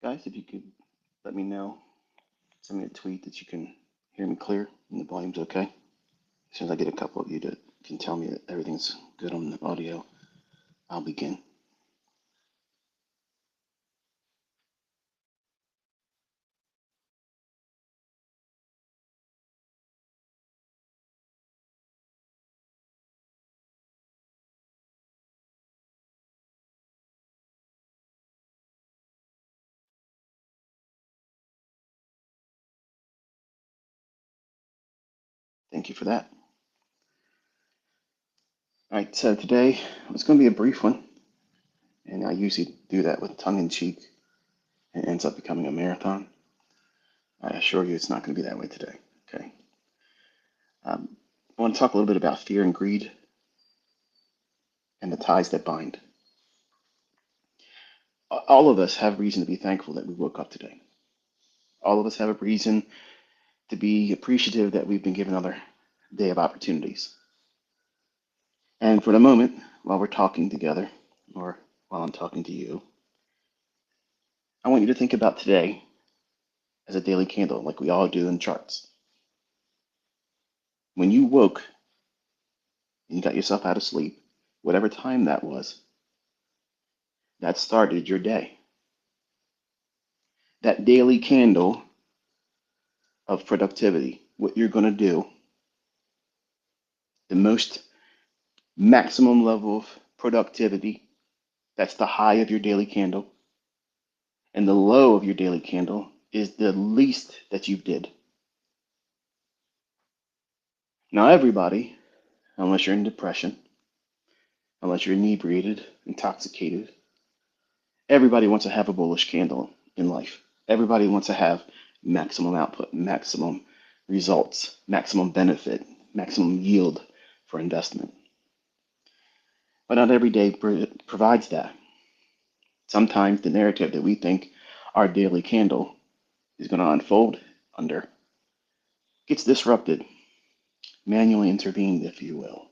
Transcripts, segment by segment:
Guys, if you could let me know, send me a tweet that you can hear me clear and the volume's okay. As soon as I get a couple of you that can tell me that everything's good on the audio, I'll begin. Thank you for that. All right, so today it's going to be a brief one, and I usually do that with tongue in cheek. It ends up becoming a marathon. I assure you it's not going to be that way today. Okay. I want to talk a little bit about fear and greed and the ties that bind. All of us have reason to be thankful that we woke up today. All of us have a reason to be appreciative that we've been given another day of opportunities. And for the moment, while we're talking together, or while I'm talking to you, I want you to think about today as a daily candle, like we all do in charts. When you woke and you got yourself out of sleep, whatever time that was, that started your day. That daily candle of productivity, what you're going to do, the most maximum level of productivity, that's the high of your daily candle. And the low of your daily candle is the least that you did. Now, everybody, unless you're in depression, unless you're inebriated, intoxicated, everybody wants to have a bullish candle in life. Everybody wants to have maximum output, maximum results, maximum benefit, maximum yield for investment. But not every day provides that. Sometimes the narrative that we think our daily candle is going to unfold under gets disrupted, manually intervened, if you will.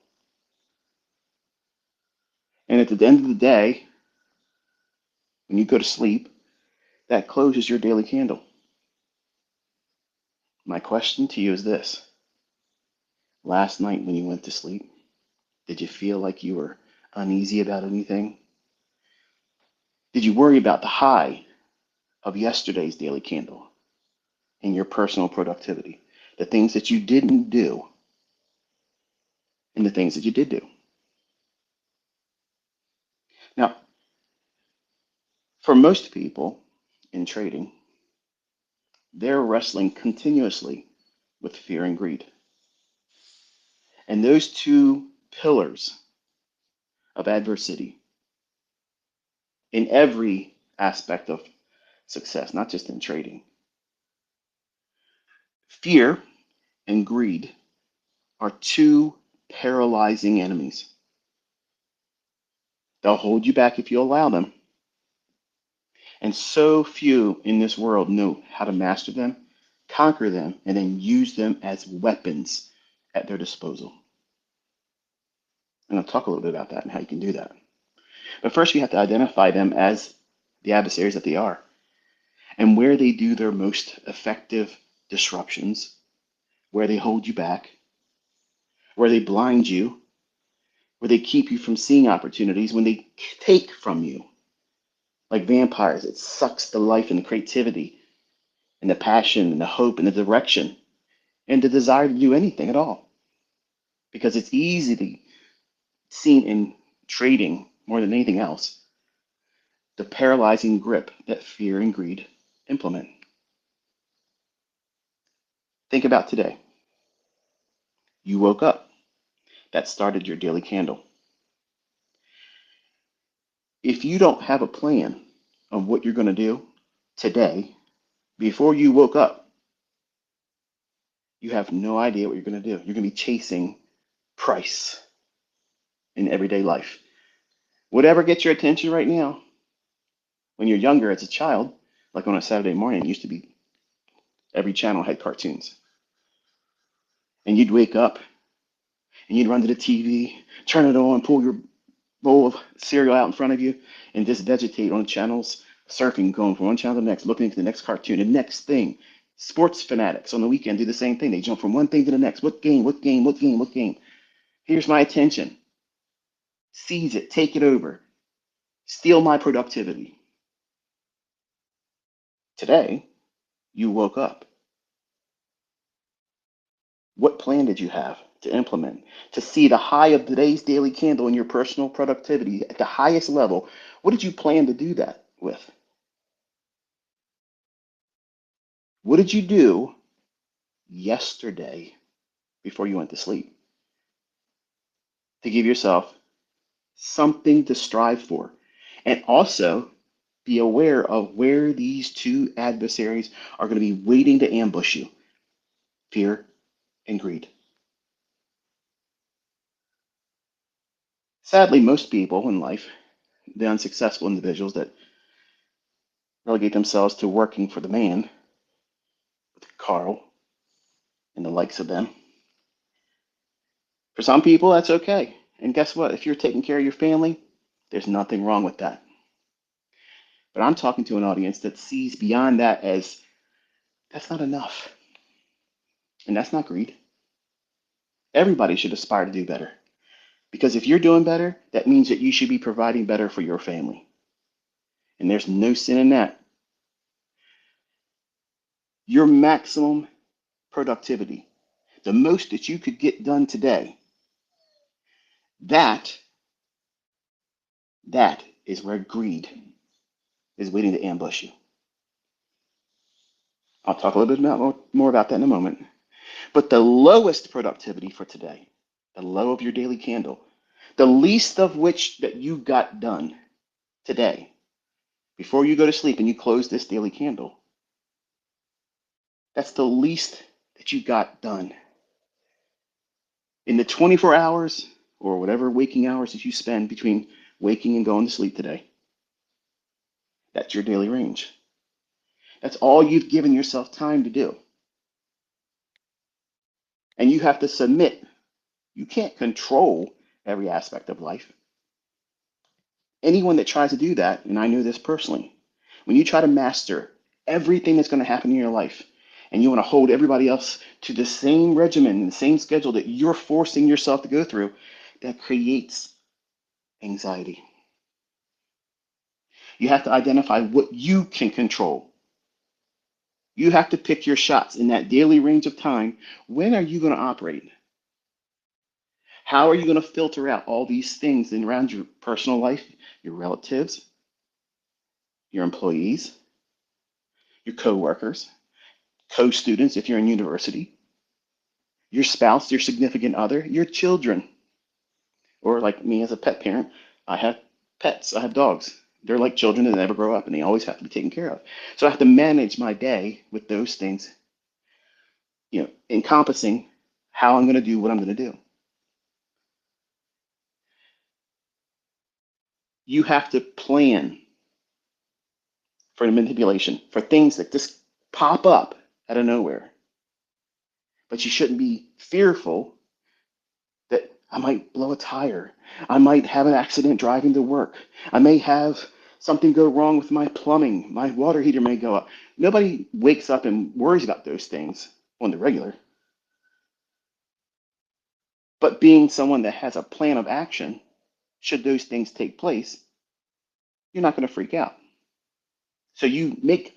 And at the end of the day, when you go to sleep, that closes your daily candle. My question to you is this. Last night when you went to sleep, did you feel like you were uneasy about anything? Did you worry about the high of yesterday's daily candle in your personal productivity? The things that you didn't do and the things that you did do. Now, for most people in trading, they're wrestling continuously with fear and greed. And those two pillars of adversity in every aspect of success, not just in trading, fear and greed are two paralyzing enemies. They'll hold you back if you allow them. And so few in this world know how to master them, conquer them, and then use them as weapons at their disposal. And I'll talk a little bit about that and how you can do that. But first, you have to identify them as the adversaries that they are and where they do their most effective disruptions, where they hold you back, where they blind you, where they keep you from seeing opportunities, when they take from you. Like vampires, it sucks the life and the creativity and the passion and the hope and the direction and the desire to do anything at all. Because it's easily seen in trading more than anything else, the paralyzing grip that fear and greed implement. Think about today. You woke up. That started your daily candle. If you don't have a plan of what you're going to do today, before you woke up, you have no idea what you're going to do. You're going to be chasing price in everyday life. Whatever gets your attention right now, when you're younger as a child, like on a Saturday morning, it used to be every channel had cartoons. And you'd wake up and you'd run to the TV, turn it on, pull your bowl of cereal out in front of you, and just vegetate on the channels Surfing, going from one channel to the next, looking at the next cartoon, the next thing. Sports fanatics on the weekend do the same thing. They jump from one thing to the next. What game? What game? What game? What game? Here's my attention. Seize it. Take it over. Steal my productivity. Today, you woke up. What plan did you have to implement to see the high of today's daily candle in your personal productivity at the highest level? What did you plan to do that with? What did you do yesterday before you went to sleep to give yourself something to strive for? And also be aware of where these two adversaries are going to be waiting to ambush you: fear and greed. Sadly, most people in life, the unsuccessful individuals that relegate themselves to working for the man, Carl and the likes of them, for some people, that's okay. And guess what? If you're taking care of your family, there's nothing wrong with that. But I'm talking to an audience that sees beyond that as that's not enough. And that's not greed. Everybody should aspire to do better. Because if you're doing better, that means that you should be providing better for your family. And there's no sin in that. Your maximum productivity, the most that you could get done today, that that is where greed is waiting to ambush you. I'll talk a little bit more about that in a moment. But the lowest productivity for today, the low of your daily candle, the least of which that you got done today, before you go to sleep and you close this daily candle, that's the least that you got done. In the 24 hours or whatever waking hours that you spend between waking and going to sleep today, that's your daily range. That's all you've given yourself time to do. And you have to submit. You can't control every aspect of life. Anyone that tries to do that, and I know this personally, when you try to master everything that's going to happen in your life, and you want to hold everybody else to the same regimen and the same schedule that you're forcing yourself to go through, that creates anxiety. You have to identify what you can control. You have to pick your shots in that daily range of time. When are you going to operate? How are you going to filter out all these things around your personal life, your relatives, your employees, your coworkers, co-students if you're in university, your spouse, your significant other, your children, or like me as a pet parent, I have pets, I have dogs. They're like children that never grow up and they always have to be taken care of. So I have to manage my day with those things, encompassing how I'm going to do what I'm going to do. You have to plan for manipulation, for things that just pop up out of nowhere. But you shouldn't be fearful that I might blow a tire. I might have an accident driving to work. I may have something go wrong with my plumbing. My water heater may go up. Nobody wakes up and worries about those things on the regular. But being someone that has a plan of action, should those things take place, you're not going to freak out. So you make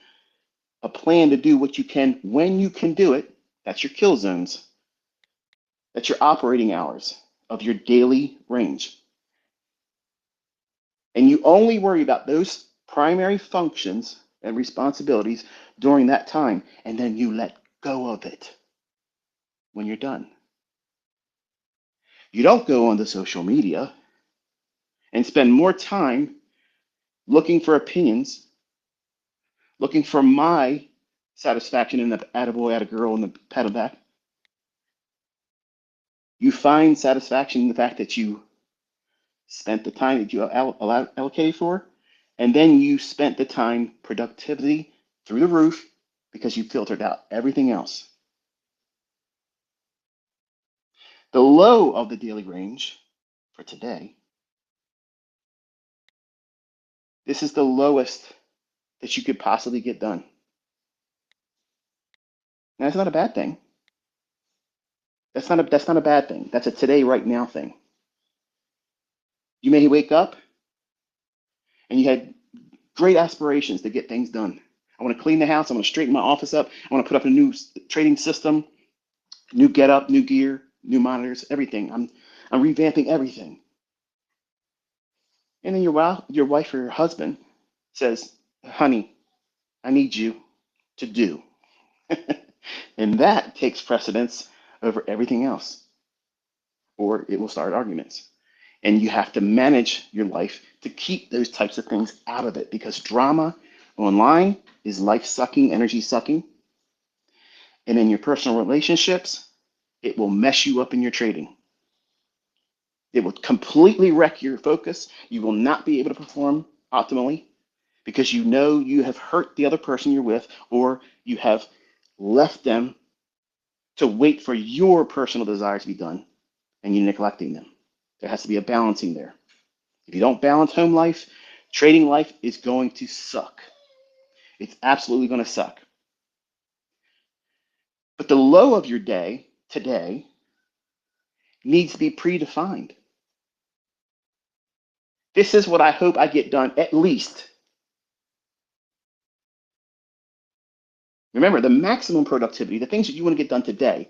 a plan to do what you can when you can do it. That's your kill zones. That's your operating hours of your daily range. And you only worry about those primary functions and responsibilities during that time, and then you let go of it when you're done. You don't go onto social media and spend more time looking for opinions, looking for my satisfaction in the attaboy, attagirl, and the pat on the back. You find satisfaction in the fact that you spent the time that you allocated for, and then you spent the time productivity through the roof because you filtered out everything else. The low of the daily range for today, this is the lowest that you could possibly get done. And that's not a bad thing. That's not a bad thing. That's a today, right now thing. You may wake up and you had great aspirations to get things done. I want to clean the house. I want to straighten my office up. I want to put up a new trading system, new get up, new gear, new monitors, everything. I'm revamping everything. And then your wife or your husband says, "Honey, I need you to do." And that takes precedence over everything else, or it will start arguments. And you have to manage your life to keep those types of things out of it because drama online is life sucking, energy sucking. And in your personal relationships, it will mess you up in your trading. It will completely wreck your focus. You will not be able to perform optimally because you know you have hurt the other person you're with or you have left them to wait for your personal desires to be done and you're neglecting them. There has to be a balancing there. If you don't balance home life, trading life is going to suck. It's absolutely going to suck. But the low of your day today needs to be predefined. This is what I hope I get done at least. Remember, the maximum productivity, the things that you want to get done today,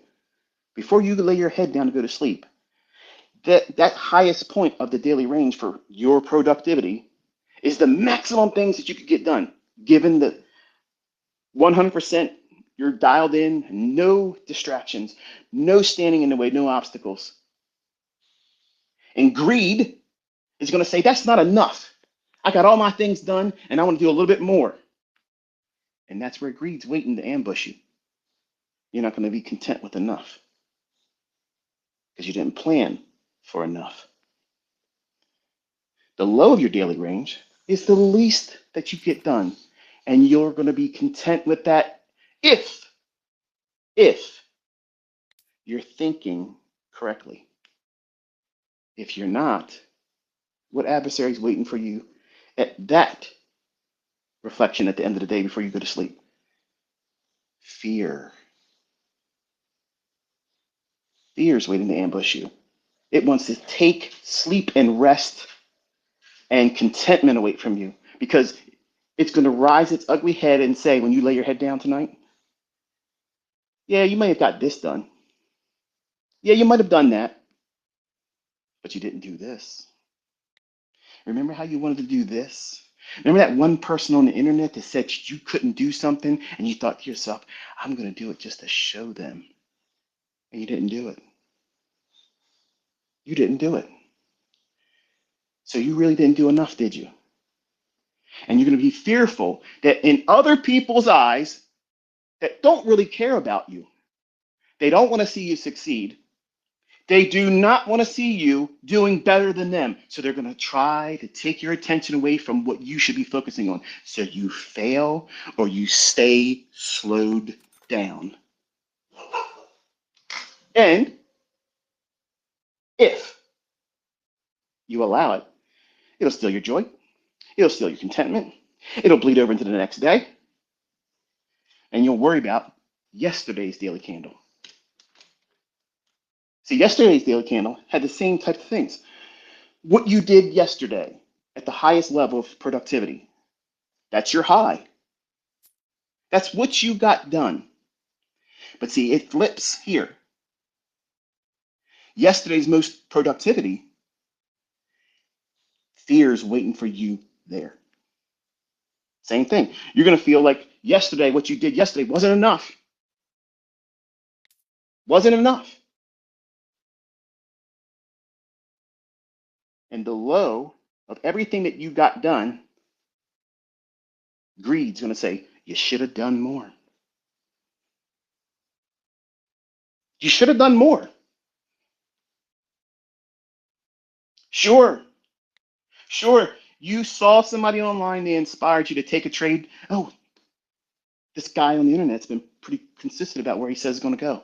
before you lay your head down to go to sleep, that highest point of the daily range for your productivity is the maximum things that you could get done, given the 100% you're dialed in, no distractions, no standing in the way, no obstacles. And greed is going to say, that's not enough. I got all my things done and I want to do a little bit more. And that's where greed's waiting to ambush you. You're not going to be content with enough because you didn't plan for enough. The low of your daily range is the least that you get done. And you're going to be content with that if you're thinking correctly. If you're not, what adversary is waiting for you at that reflection at the end of the day before you go to sleep? Fear. Fear is waiting to ambush you. It wants to take sleep and rest and contentment away from you because it's going to rise its ugly head and say, when you lay your head down tonight, yeah, you may have got this done. Yeah, you might have done that, but you didn't do this. Remember how you wanted to do this? Remember that one person on the internet that said you couldn't do something and you thought to yourself, I'm going to do it just to show them. And you didn't do it. You didn't do it. So you really didn't do enough, did you? And you're going to be fearful that in other people's eyes that don't really care about you, they don't want to see you succeed. They do not want to see you doing better than them. So they're going to try to take your attention away from what you should be focusing on. So you fail or you stay slowed down. And if you allow it, it'll steal your joy. It'll steal your contentment. It'll bleed over into the next day. And you'll worry about yesterday's daily candle. See, yesterday's daily candle had the same type of things. What you did yesterday at the highest level of productivity, that's your high. That's what you got done. But see, it flips here. Yesterday's most productivity, fear is waiting for you there. Same thing. You're going to feel like yesterday, what you did yesterday wasn't enough. Wasn't enough. And the low of everything that you got done, greed's going to say, you should have done more. You should have done more. Sure, sure. You saw somebody online, they inspired you to take a trade. Oh, this guy on the internet's been pretty consistent about where he says it's going to go.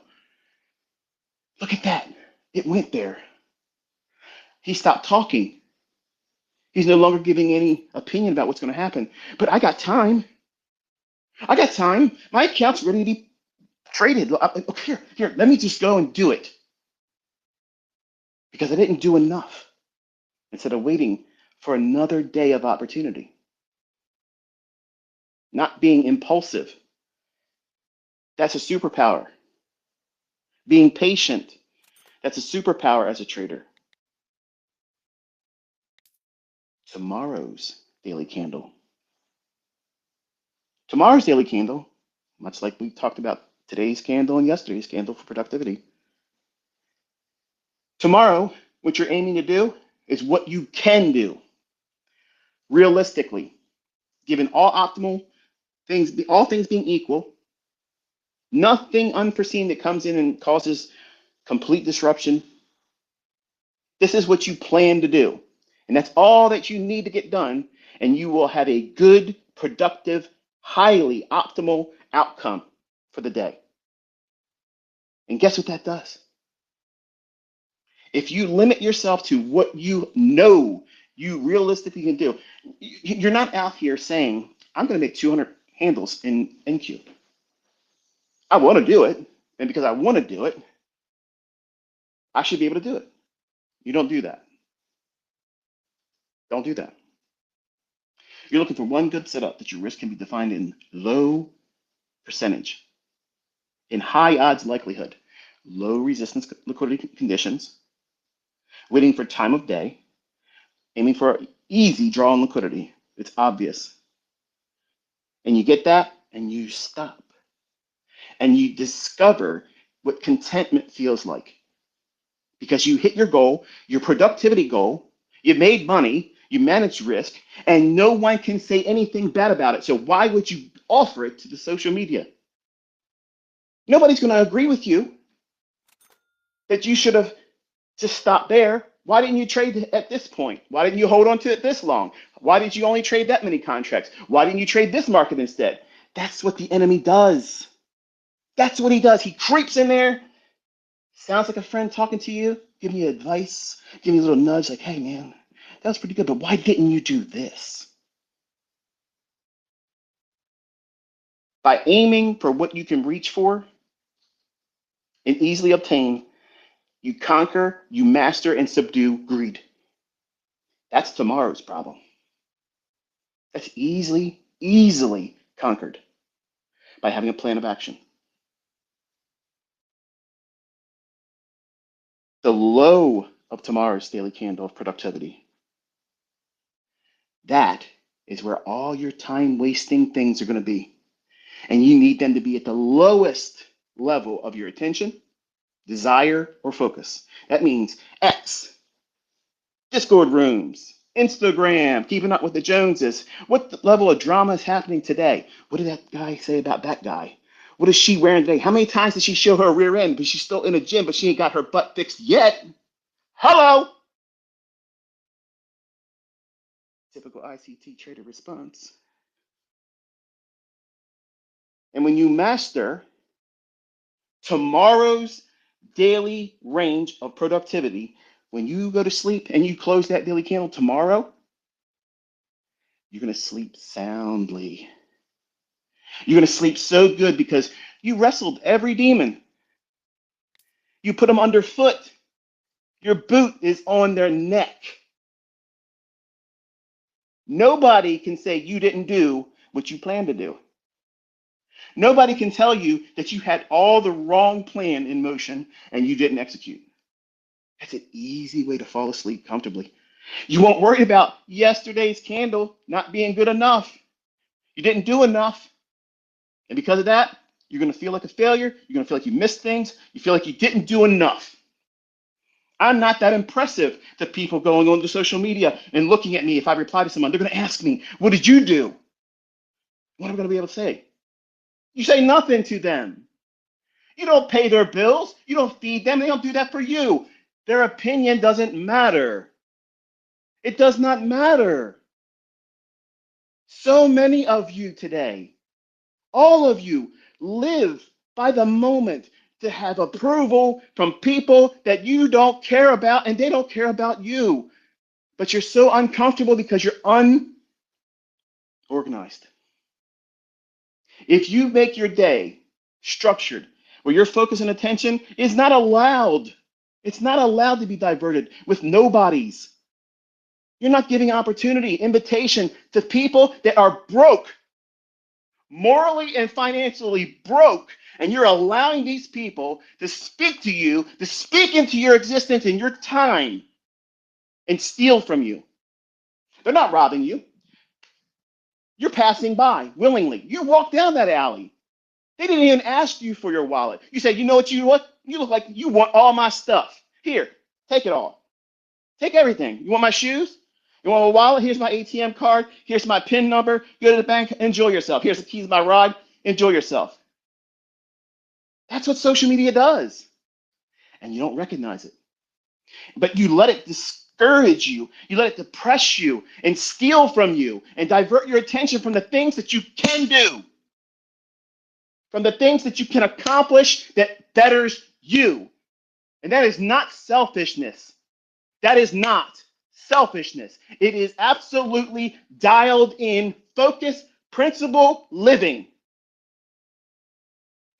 Look at that. It went there. He stopped talking. He's no longer giving any opinion about what's going to happen. But I got time. I got time. My account's ready to be traded. Here, let me just go and do it because I didn't do enough instead of waiting for another day of opportunity. Not being impulsive. That's a superpower. Being patient. That's a superpower as a trader. Tomorrow's daily candle. Tomorrow's daily candle, much like we talked about today's candle and yesterday's candle for productivity. Tomorrow, what you're aiming to do is what you can do realistically, given all optimal things, all things being equal, nothing unforeseen that comes in and causes complete disruption. This is what you plan to do. And that's all that you need to get done. And you will have a good, productive, highly optimal outcome for the day. And guess what that does? If you limit yourself to what you know you realistically can do, you're not out here saying, I'm going to make 200 handles in NQ. I want to do it. And because I want to do it, I should be able to do it. You don't do that. Don't do that. You're looking for one good setup that your risk can be defined in low percentage, in high odds likelihood, low resistance liquidity conditions, waiting for time of day, aiming for easy draw on liquidity. It's obvious. And you get that and you stop. And you discover what contentment feels like. Because you hit your goal, your productivity goal, you made money, you managed risk, and no one can say anything bad about it. So why would you offer it to the social media? Nobody's going to agree with you that you should have just stopped there. Why didn't you trade at this point? Why didn't you hold on to it this long? Why did you only trade that many contracts? Why didn't you trade this market instead? That's what the enemy does. That's what he does. He creeps in there, sounds like a friend talking to you, give you advice, give you a little nudge like, hey, man, that was pretty good, but why didn't you do this? By aiming for what you can reach for and easily obtain, you conquer, you master, and subdue greed. That's tomorrow's problem. That's easily conquered by having a plan of action. The low of tomorrow's daily candle of productivity. That is where all your time wasting things are going to be. And you need them to be at the lowest level of your attention, desire, or focus. That means X, Discord rooms, Instagram, keeping up with the Joneses. What level of drama is happening today? What did that guy say about that guy? What is she wearing today? How many times did she show her rear end? But she's still in the gym, but she ain't got her butt fixed yet. Hello. Typical ICT trader response. And when you master tomorrow's daily range of productivity, when you go to sleep and you close that daily candle tomorrow, you're going to sleep soundly. You're going to sleep so good because you wrestled every demon. You put them underfoot. Your boot is on their neck. Nobody can say you didn't do what you planned to do. Nobody can tell you that you had all the wrong plan in motion and you didn't execute. That's an easy way to fall asleep comfortably. You won't worry about yesterday's candle not being good enough. You didn't do enough. And because of that, you're going to feel like a failure. You're going to feel like you missed things. You feel like you didn't do enough. I'm not that impressive to people going on to social media and looking at me. If I reply to someone, they're going to ask me, what did you do? What am I going to be able to say? You say nothing to them. You don't pay their bills. You don't feed them. They don't do that for you. Their opinion doesn't matter. It does not matter. So many of you today, all of you, live by the moment to have approval from people that you don't care about and they don't care about you. But you're so uncomfortable because you're unorganized. If you make your day structured where your focus and attention is not allowed, it's not allowed to be diverted with nobodies. You're not giving opportunity, invitation to people that are broke, morally and financially broke, and you're allowing these people to speak to you, to speak into your existence and your time and steal from you. They're not robbing you. You're passing by willingly. You walk down that alley. They didn't even ask you for your wallet. You said, you know what you look? You look like you want all my stuff. Here, take it all. Take everything. You want my shoes? You want my wallet? Here's my ATM card. Here's my PIN number. Go to the bank. Enjoy yourself. Here's the keys to my ride. Enjoy yourself. That's what social media does. And you don't recognize it. But you let it discourage you. You let it depress you and steal from you and divert your attention from the things that you can do, from the things that you can accomplish that betters you. And that is not selfishness. That is not selfishness. It is absolutely dialed in, focus, principle living.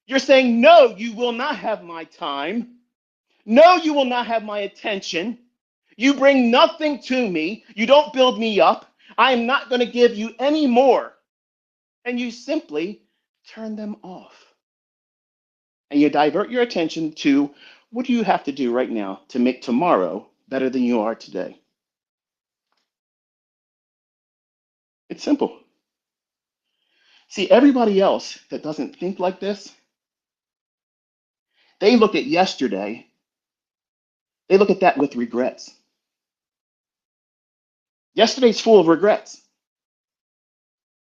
You're saying, no, you will not have my time. No, you will not have my attention. You bring nothing to me. You don't build me up. I am not going to give you any more. And you simply turn them off. And you divert your attention to what do you have to do right now to make tomorrow better than you are today? It's simple. See, everybody else that doesn't think like this, they look at yesterday, they look at that with regrets. Yesterday's full of regrets.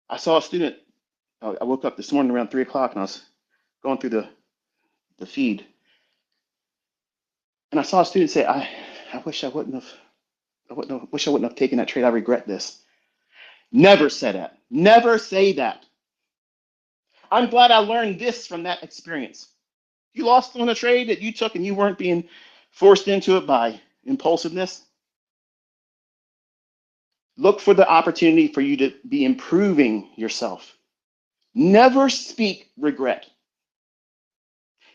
I saw a student, I woke up this morning around 3 o'clock and I was going through the feed. And I saw a student say, I wish wish I wouldn't have taken that trade. I regret this. Never say that. Never say that. I'm glad I learned this from that experience. You lost on a trade that you took and you weren't being forced into it by impulsiveness. Look for the opportunity for you to be improving yourself. Never speak regret.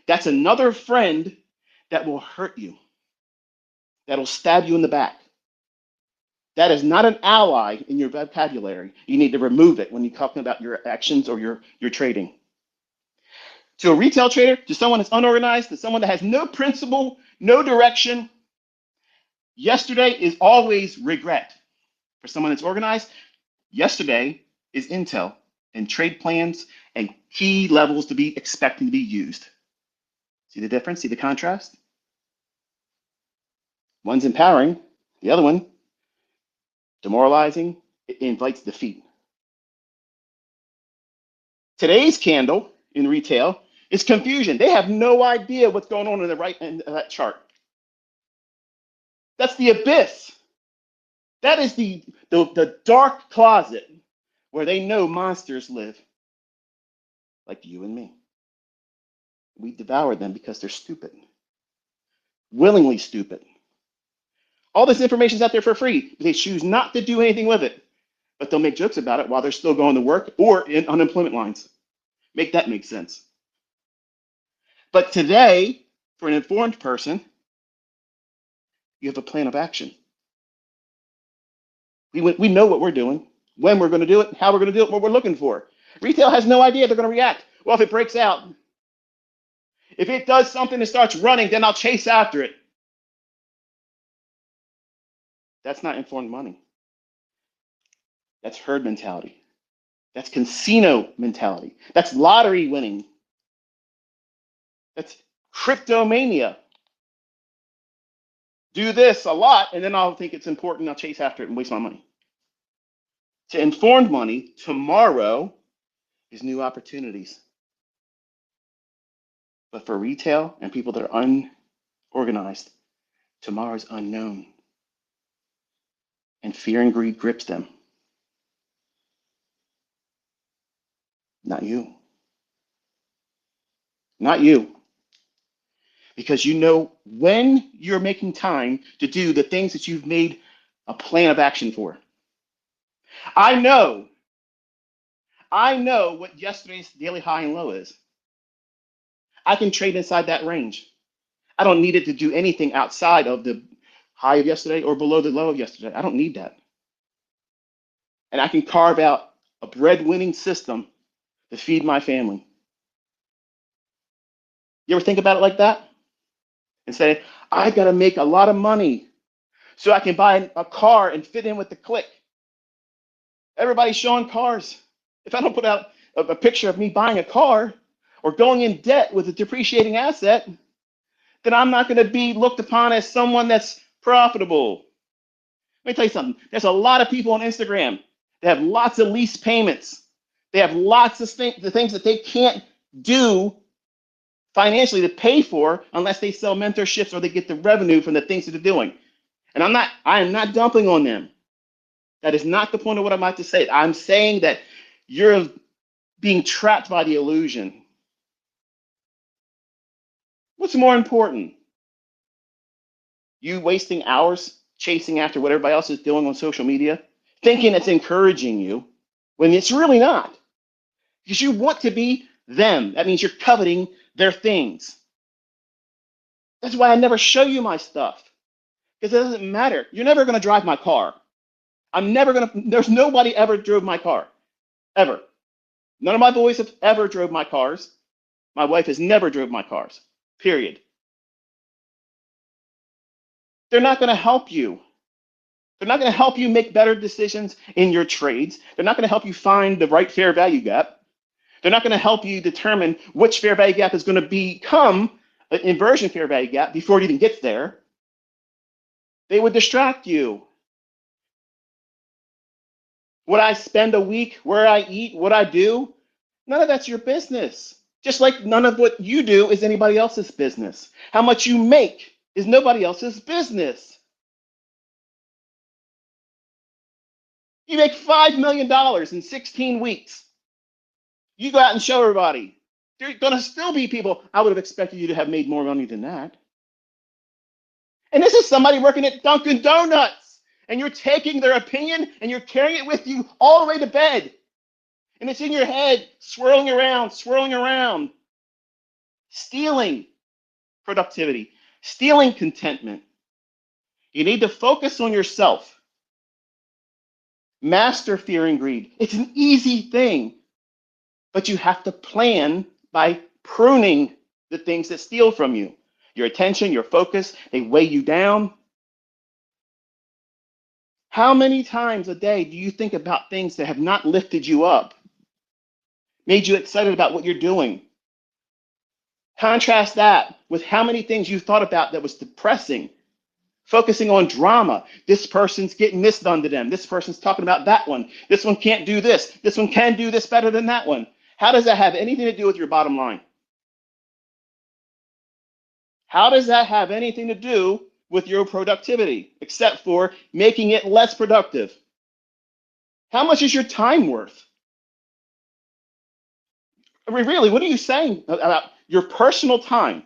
That's another friend that will hurt you, that'll stab you in the back. That is not an ally in your vocabulary. You need to remove it when you're talking about your actions or your trading. To a retail trader, to someone that's unorganized, to someone that has no principle, no direction, yesterday is always regret. For someone that's organized, yesterday is intel and trade plans and key levels to be expecting to be used. See the difference? See the contrast? One's empowering, the other one demoralizing. It invites defeat. Today's candle in retail is confusion. They have no idea what's going on in the right end of that chart. That's the abyss. That is the dark closet where they know monsters live, like you and me. We devour them because they're stupid, willingly stupid. All this information is out there for free. They choose not to do anything with it, but they'll make jokes about it while they're still going to work or in unemployment lines. Make that make sense. But today, for an informed person, you have a plan of action. We know what we're doing, when we're going to do it, how we're going to do it, what we're looking for. Retail has no idea they're going to react. Well, if it breaks out, if it does something and starts running, then I'll chase after it. That's not informed money. That's herd mentality. That's casino mentality. That's lottery winning. That's cryptomania. Do this a lot, and then I'll think it's important. I'll chase after it and waste my money. To informed money, tomorrow is new opportunities. But for retail and people that are unorganized, tomorrow is unknown. And fear and greed grips them. Not you. Not you. Because you know when you're making time to do the things that you've made a plan of action for. I know I know what yesterday's daily high and low is. I can trade inside that range. I don't need it to do anything outside of the high of yesterday or below the low of yesterday. I don't need that. And I can carve out a bread-winning system to feed my family. You ever think about it like that? And say, I got to make a lot of money so I can buy a car and fit in with the clique. Everybody's showing cars. If I don't put out a picture of me buying a car or going in debt with a depreciating asset, then I'm not going to be looked upon as someone that's profitable. Let me tell you something. There's a lot of people on Instagram that have lots of lease payments. They have lots of the things that they can't do financially to pay for unless they sell mentorships or they get the revenue from the things that they're doing. And I am not dumping on them. That is not the point of what I'm about to say. I'm saying that you're being trapped by the illusion. What's more important? You wasting hours chasing after what everybody else is doing on social media, thinking it's encouraging you when it's really not. Because you want to be them. That means you're coveting their things. That's why I never show you my stuff. Because it doesn't matter. You're never going to drive my car. There's nobody ever drove my car. Ever. None of my boys have ever drove my cars. My wife has never drove my cars. Period. They're not going to help you. They're not going to help you make better decisions in your trades. They're not going to help you find the right fair value gap. They're not going to help you determine which fair value gap is going to become an inversion fair value gap before it even gets there. They would distract you. What I spend a week, where I eat, what I do, none of that's your business. Just like none of what you do is anybody else's business. How much you make is nobody else's business. You make $5 million in 16 weeks. You go out and show everybody. There are going to still be people, I would have expected you to have made more money than that. And this is somebody working at Dunkin' Donuts. And you're taking their opinion and you're carrying it with you all the way to bed. And it's in your head, swirling around, stealing productivity, stealing contentment. You need to focus on yourself. Master fear and greed. It's an easy thing, but you have to plan by pruning the things that steal from you. Your attention, your focus, they weigh you down. How many times a day do you think about things that have not lifted you up, made you excited about what you're doing? Contrast that with how many things you thought about that was depressing, focusing on drama. This person's getting this done to them. This person's talking about that one. This one can't do this. This one can do this better than that one. How does that have anything to do with your bottom line? How does that have anything to do with your productivity, except for making it less productive? How much is your time worth? I mean, really, what are you saying about your personal time?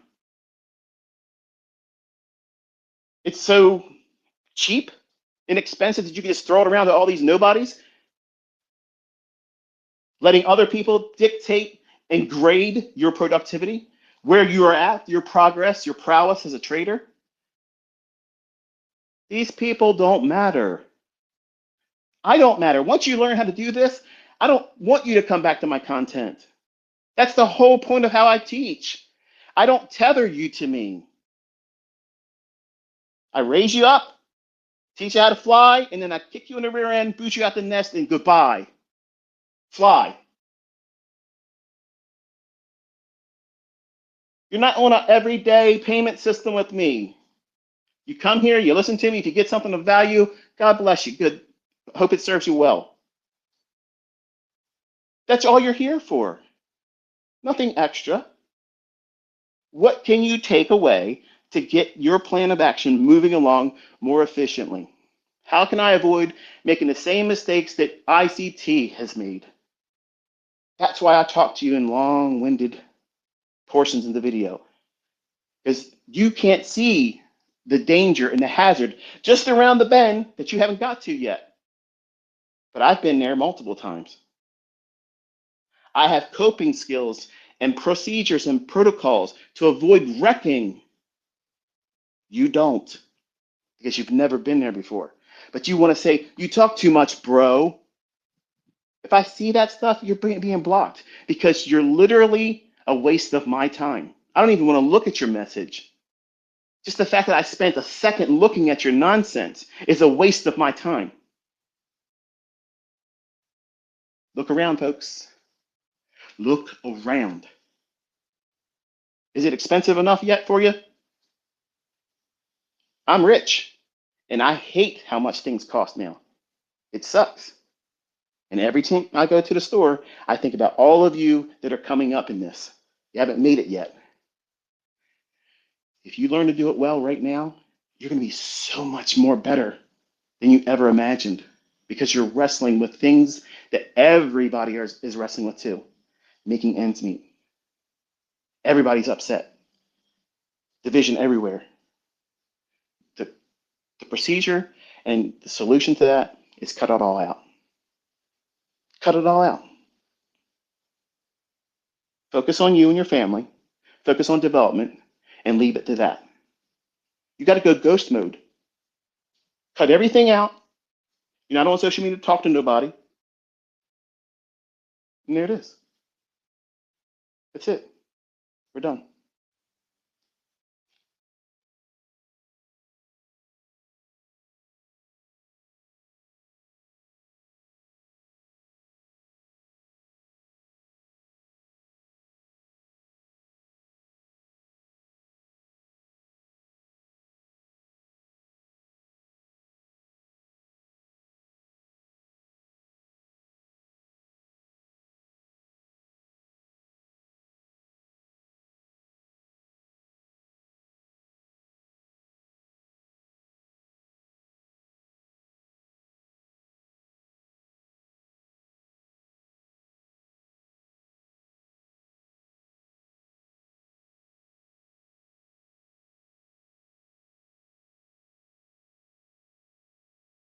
It's so cheap, inexpensive that you can just throw it around to all these nobodies, letting other people dictate and grade your productivity, where you are at, your progress, your prowess as a trader. These people don't matter. I don't matter. Once you learn how to do this, I don't want you to come back to my content. That's the whole point of how I teach. I don't tether you to me. I raise you up, teach you how to fly, and then I kick you in the rear end, boot you out the nest, and goodbye. Fly. You're not on an everyday payment system with me. You come here, you listen to me. If you get something of value, God bless you. Good. Hope it serves you well. That's all you're here for. Nothing extra. What can you take away to get your plan of action moving along more efficiently? How can I avoid making the same mistakes that ICT has made? That's why I talk to you in long-winded portions of the video, because you can't see the danger and the hazard just around the bend that you haven't got to yet. But I've been there multiple times. I have coping skills and procedures and protocols to avoid wrecking. You don't, because you've never been there before. But you want to say, you talk too much, bro. If I see that stuff, you're being blocked because you're literally a waste of my time. I don't even want to look at your message. Just the fact that I spent a second looking at your nonsense is a waste of my time. Look around, folks. Look around. Is it expensive enough yet for you? I'm rich, and I hate how much things cost now. It sucks. And every time I go to the store, I think about all of you that are coming up in this. You haven't made it yet. If you learn to do it well right now, you're going to be so much more better than you ever imagined because you're wrestling with things that everybody is wrestling with too, making ends meet. Everybody's upset, division everywhere. The, the procedure and the solution to that is cut it all out. Cut it all out. Focus on you and your family, focus on development, and leave it to that. You got to go ghost mode. Cut everything out. You're not on social media to talk to nobody. And there it is. That's it. We're done.